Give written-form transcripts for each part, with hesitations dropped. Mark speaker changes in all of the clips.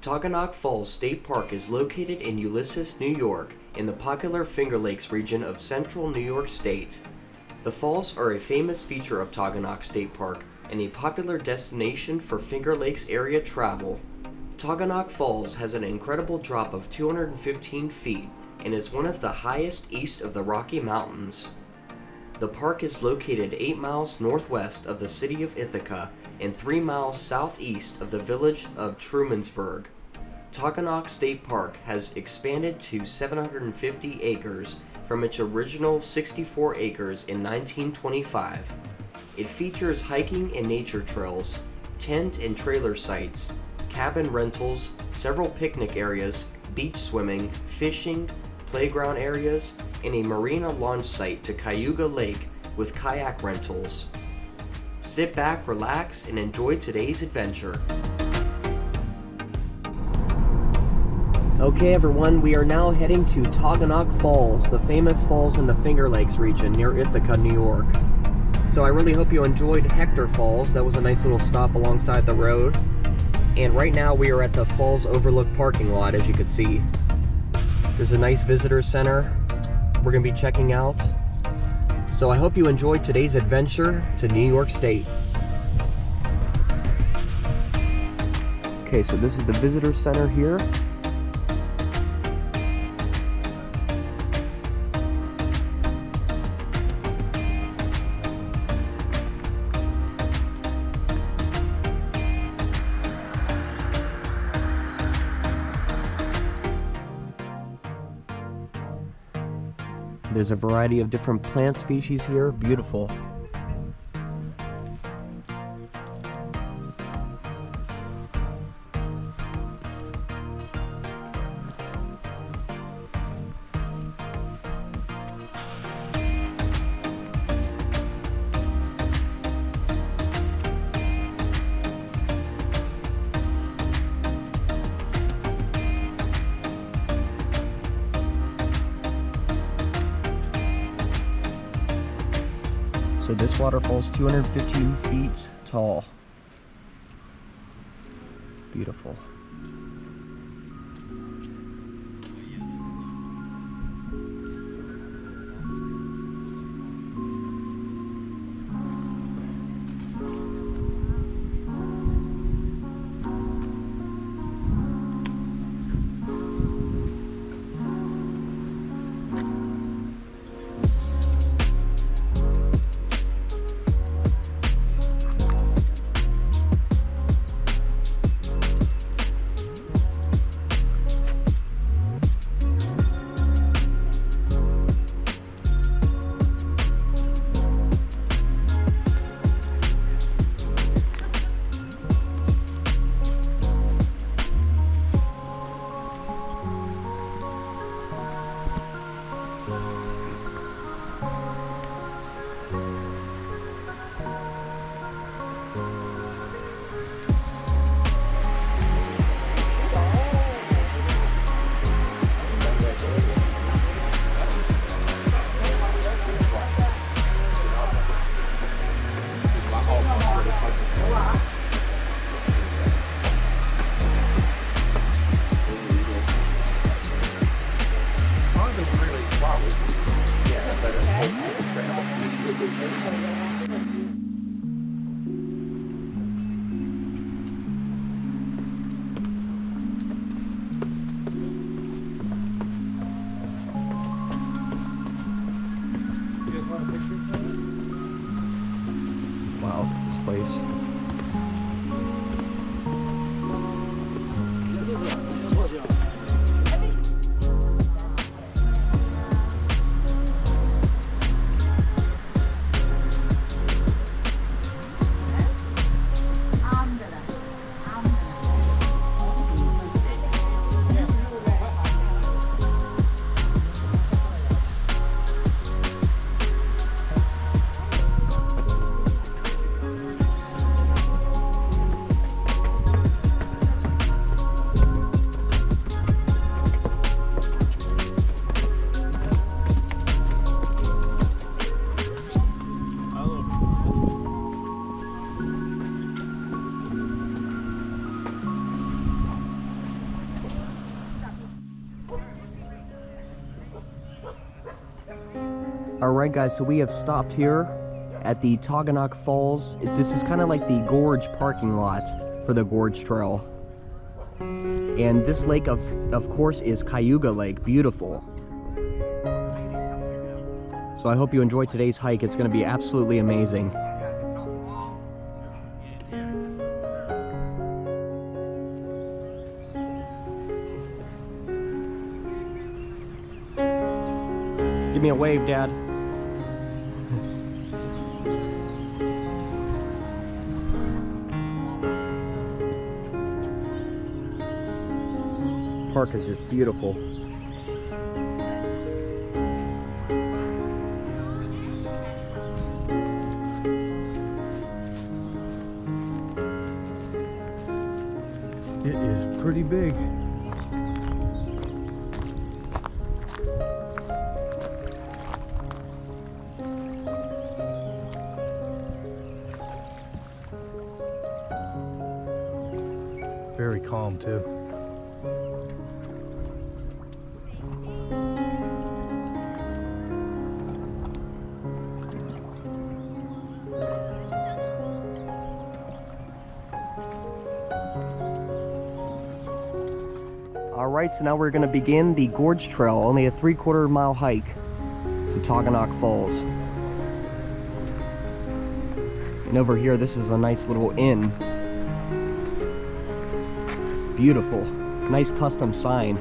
Speaker 1: Taughannock Falls State Park is located in Ulysses, New York, in the popular Finger Lakes region of central New York State. The falls are a famous feature of Taughannock State Park and a popular destination for Finger Lakes area travel. Taughannock Falls has an incredible drop of 215 feet and is one of the highest east of the Rocky Mountains. The park is located 8 miles northwest of the city of Ithaca and 3 miles southeast of the village of Trumansburg. Taughannock State Park has expanded to 750 acres from its original 64 acres in 1925. It features hiking and nature trails, tent and trailer sites, cabin rentals, several picnic areas, beach swimming, fishing, playground areas, and a marina launch site to Cayuga Lake with kayak rentals. Sit back, relax, and enjoy today's adventure. Okay everyone, we are now heading to Taughannock Falls, the famous falls in the Finger Lakes region near Ithaca, New York. So I really hope you enjoyed Hector Falls. That was a nice little stop alongside the road. And right now we are at the Falls Overlook parking lot, as you can see. There's a nice visitor center we're going to be checking out. So I hope you enjoyed today's adventure to New York State. Okay, so this is the visitor center here. There's a variety of different plant species here. Beautiful. So this waterfall is 215 feet tall. Beautiful. Alright guys, so we have stopped here at the Taughannock Falls. This is kind of like the Gorge parking lot for the Gorge Trail. And this lake, of course, is Cayuga Lake. Beautiful. So I hope you enjoyed today's hike. It's going to be absolutely amazing. Give me a wave, Dad. This park is just beautiful.
Speaker 2: It is pretty big. Very calm too.
Speaker 1: Alright, so now we're going to begin the Gorge Trail, only a 3/4 mile hike to Taughannock Falls. And over here, this is a nice little inn. Beautiful. Nice custom sign.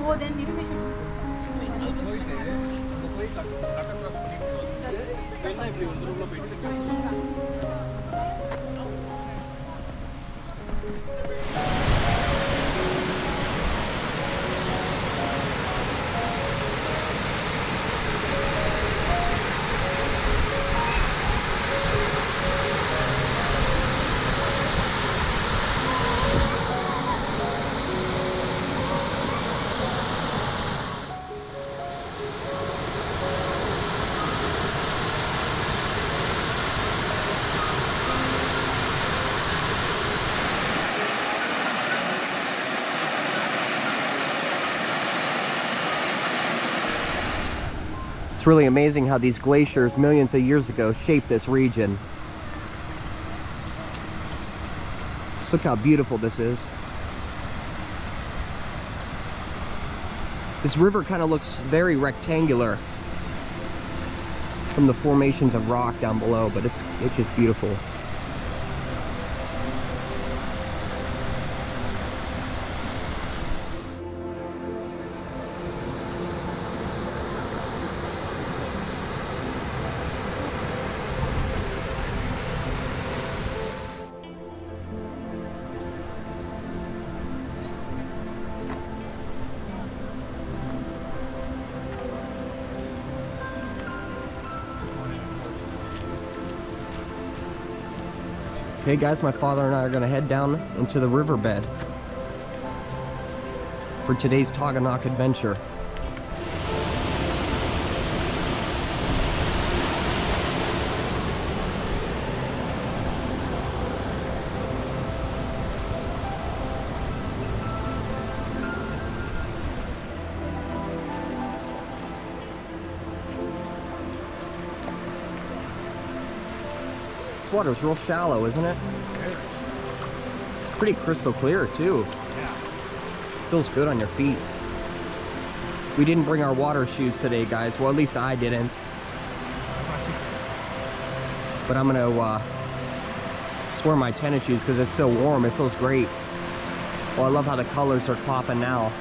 Speaker 3: Oh, then maybe we should do this
Speaker 1: It's really amazing how these glaciers millions of years ago shaped this region. Just look how beautiful this is. This river kind of looks very rectangular from the formations of rock down below, but it's just beautiful. Okay guys, my father and I are going to head down into the riverbed for today's Taughannock adventure. This water's real shallow, isn't it? It's pretty crystal clear too.
Speaker 2: Yeah.
Speaker 1: Feels good on your feet. We didn't bring our water shoes today, guys. Well, at least I didn't. But I'm gonna just wear my tennis shoes because it's so warm. It feels great. Well, I love how the colors are popping now.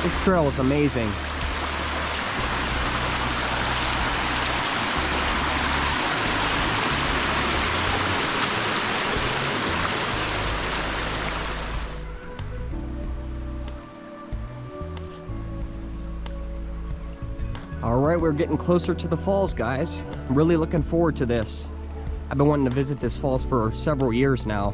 Speaker 1: This trail is amazing. All right, we're getting closer to the falls, guys. I'm really looking forward to this. I've been wanting to visit this falls for several years now.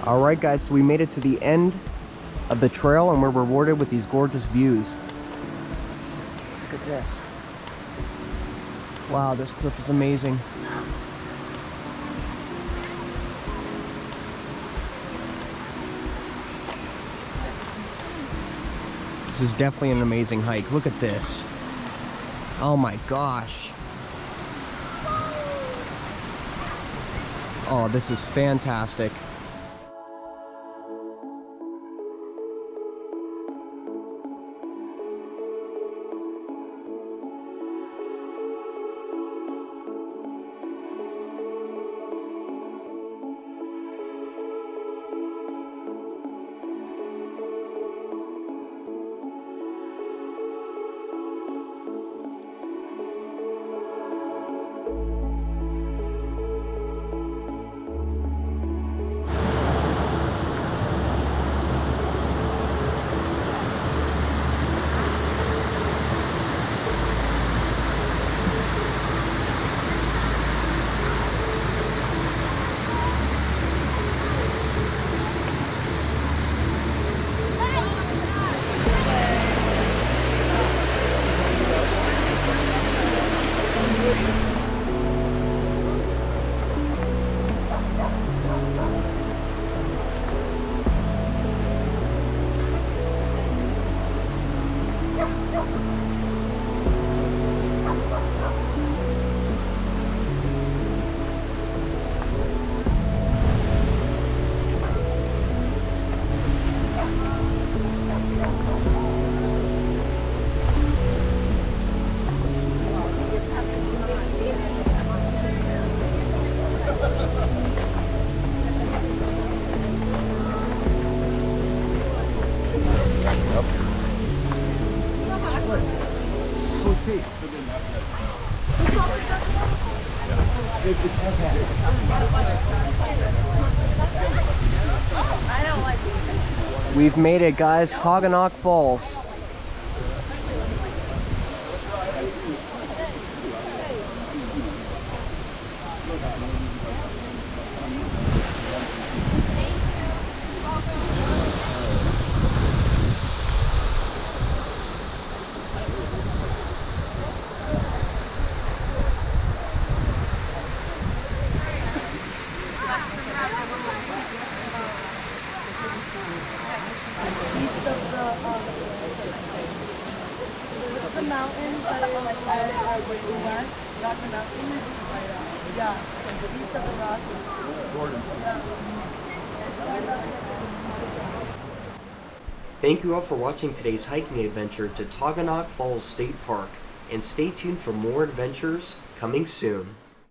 Speaker 1: All right, guys, so we made it to the end of the trail and we're rewarded with these gorgeous views. Look at this. Wow, this cliff is amazing. This is definitely an amazing hike. Look at this. Oh my gosh. Oh, this is fantastic. We've made it, guys. Taughannock Falls.
Speaker 3: The mountains that are like west, not the mountains. Yeah, the east of the rock.
Speaker 1: Thank you all for watching today's hiking adventure to Taughannock Falls State Park, and stay tuned for more adventures coming soon.